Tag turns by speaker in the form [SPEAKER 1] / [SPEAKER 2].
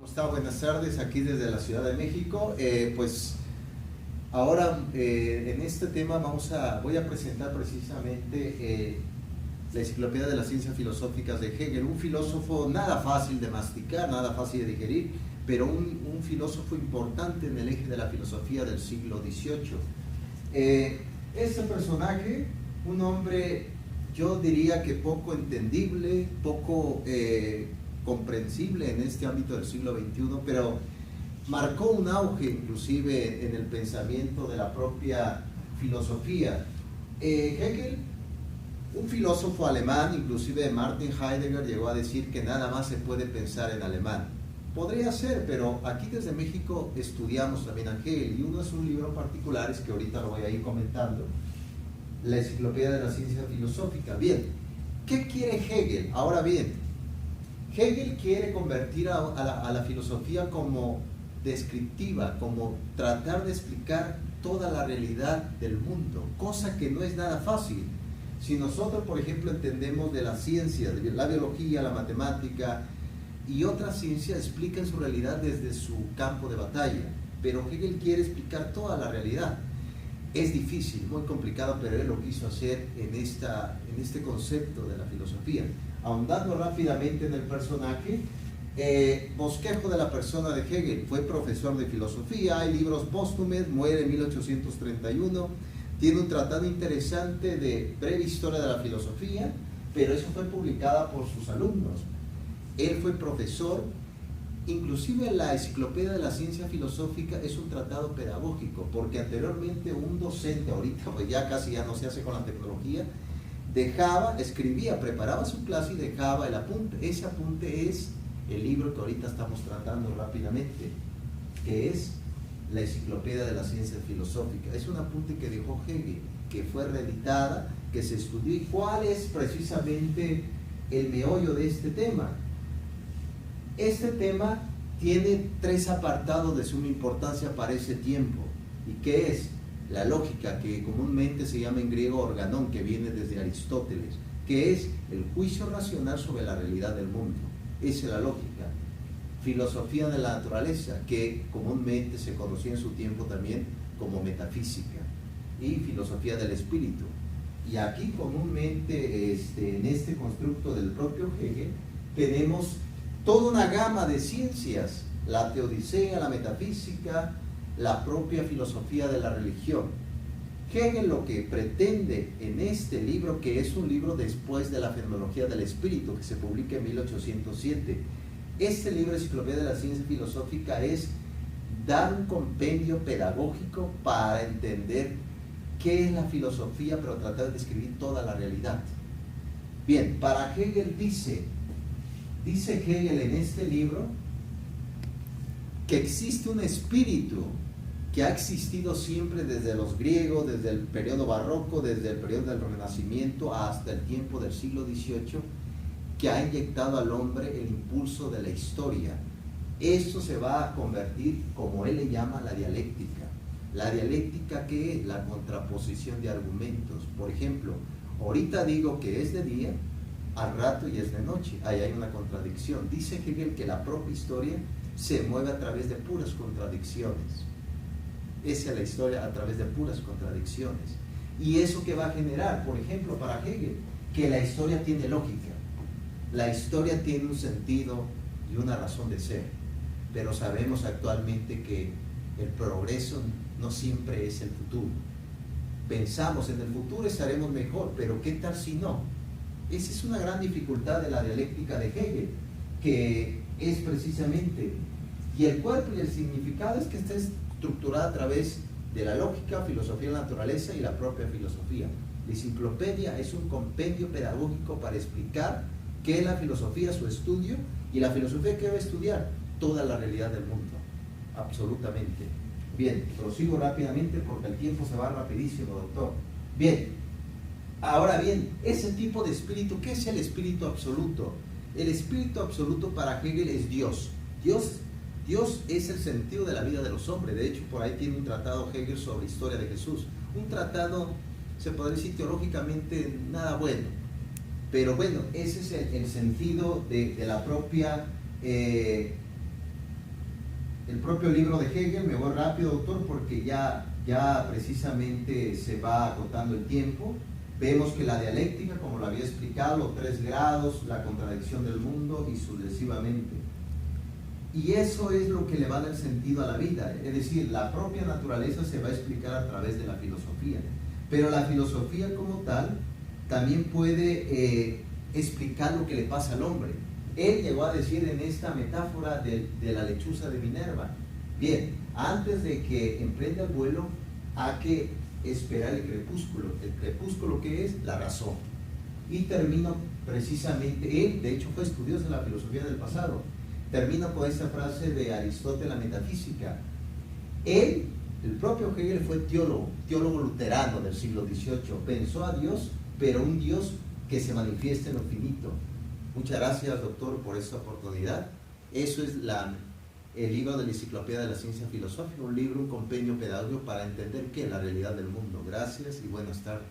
[SPEAKER 1] ¿Cómo está? Buenas tardes, aquí desde la Ciudad de México. Pues ahora en este tema voy a presentar precisamente la Enciclopedia de las Ciencias Filosóficas de Hegel, un filósofo nada fácil de masticar, nada fácil de digerir, pero un filósofo importante en el eje de la filosofía del siglo XVIII. Este personaje, un hombre, yo diría que poco entendible, poco comprensible en este ámbito del siglo XXI, pero marcó un auge inclusive en el pensamiento de la propia filosofía. Hegel, un filósofo alemán, inclusive Martin Heidegger llegó a decir que nada más se puede pensar en alemán. Podría ser, pero aquí desde México estudiamos también a Hegel, y uno es un libro en particular, es que ahorita lo voy a ir comentando, la Enciclopedia de la Ciencia Filosófica. Bien, ¿qué quiere Hegel? Ahora bien, Hegel quiere convertir a la filosofía como descriptiva, como tratar de explicar toda la realidad del mundo, cosa que no es nada fácil. Si nosotros, por ejemplo, entendemos de la ciencia, de la biología, la matemática y otras ciencias, explican su realidad desde su campo de batalla, pero Hegel quiere explicar toda la realidad. Es difícil, muy complicado, pero él lo quiso hacer en este concepto de la filosofía. Ahondando rápidamente en el personaje, bosquejo de la persona de Hegel: fue profesor de filosofía, hay libros póstumos, muere en 1831, tiene un tratado interesante de breve historia de la filosofía, pero eso fue publicada por sus alumnos. Él fue profesor, inclusive la Enciclopedia de la Ciencia Filosófica es un tratado pedagógico, porque anteriormente un docente, ahorita pues ya casi ya no se hace con la tecnología, escribía, preparaba su clase y dejaba el apunte. Ese apunte es el libro que ahorita estamos tratando rápidamente, que es la Enciclopedia de la Ciencia Filosófica. Es un apunte que dejó Hegel, que fue reeditada, que se estudió. ¿Y cuál es precisamente el meollo de este tema? Este tema tiene tres apartados de suma importancia para ese tiempo, y que es la lógica, que comúnmente se llama en griego organón, que viene desde Aristóteles, que es el juicio racional sobre la realidad del mundo. Esa es la lógica. Filosofía de la naturaleza, que comúnmente se conocía en su tiempo también como metafísica, y filosofía del espíritu. Y aquí comúnmente en este constructo del propio Hegel tenemos toda una gama de ciencias: la teodicea, la metafísica, la propia filosofía de la religión. Hegel lo que pretende en este libro, que es un libro después de la Fenomenología del Espíritu, que se publica en 1807, este libro, Enciclopedia de la Ciencia Filosófica, es dar un compendio pedagógico para entender qué es la filosofía, pero tratar de describir toda la realidad. Bien, para Hegel dice Hegel en este libro que existe un espíritu que ha existido siempre desde los griegos, desde el periodo barroco, desde el periodo del Renacimiento hasta el tiempo del siglo XVIII, que ha inyectado al hombre el impulso de la historia. Esto se va a convertir, como él le llama, la dialéctica. La dialéctica, ¿qué es? La contraposición de argumentos. Por ejemplo, ahorita digo que es de día, al rato y es de noche. Ahí hay una contradicción. Dice Hegel que la propia historia se mueve a través de puras contradicciones. Esa es la historia, a través de puras contradicciones. ¿Y eso qué va a generar? Por ejemplo, para Hegel, que la historia tiene lógica. La historia tiene un sentido y una razón de ser. Pero sabemos actualmente que el progreso no siempre es el futuro. Pensamos en el futuro estaremos mejor, pero ¿qué tal si no? Esa es una gran dificultad de la dialéctica de Hegel, que es precisamente, y el cuerpo y el significado es que está estructurada a través de la lógica, filosofía de la naturaleza y la propia filosofía. La enciclopedia es un compendio pedagógico para explicar qué es la filosofía, su estudio, y la filosofía que va a estudiar toda la realidad del mundo, absolutamente. Bien, prosigo rápidamente porque el tiempo se va rapidísimo, doctor. Bien, ahora bien, ese tipo de espíritu, ¿qué es el espíritu absoluto? El espíritu absoluto para Hegel es Dios. Dios es el sentido de la vida de los hombres. De hecho, por ahí tiene un tratado Hegel sobre historia de Jesús. Un tratado, se podría decir teológicamente, nada bueno. Pero bueno, ese es el sentido de la propia el propio libro de Hegel. Me voy rápido, doctor, porque ya precisamente se va agotando el tiempo. Vemos que la dialéctica, como lo había explicado, los 3 grados, la contradicción del mundo y sucesivamente. Y eso es lo que le va a dar sentido a la vida. Es decir, la propia naturaleza se va a explicar a través de la filosofía. Pero la filosofía como tal también puede explicar lo que le pasa al hombre. Él llegó a decir en esta metáfora de la lechuza de Minerva: bien, antes de que emprenda el vuelo, hay que esperar el crepúsculo. El crepúsculo, ¿qué es? La razón. Y termino precisamente, él de hecho fue estudioso de la filosofía del pasado, termino con esta frase de Aristóteles, la metafísica. Él, el propio Hegel, fue teólogo luterano del siglo XVIII, pensó a Dios, pero un Dios que se manifiesta en lo finito. Muchas gracias, doctor, por esta oportunidad. Eso es el libro de la Enciclopedia de la Ciencia Filosófica, un libro, un compendio pedagógico para entender qué es la realidad del mundo. Gracias y buenas tardes.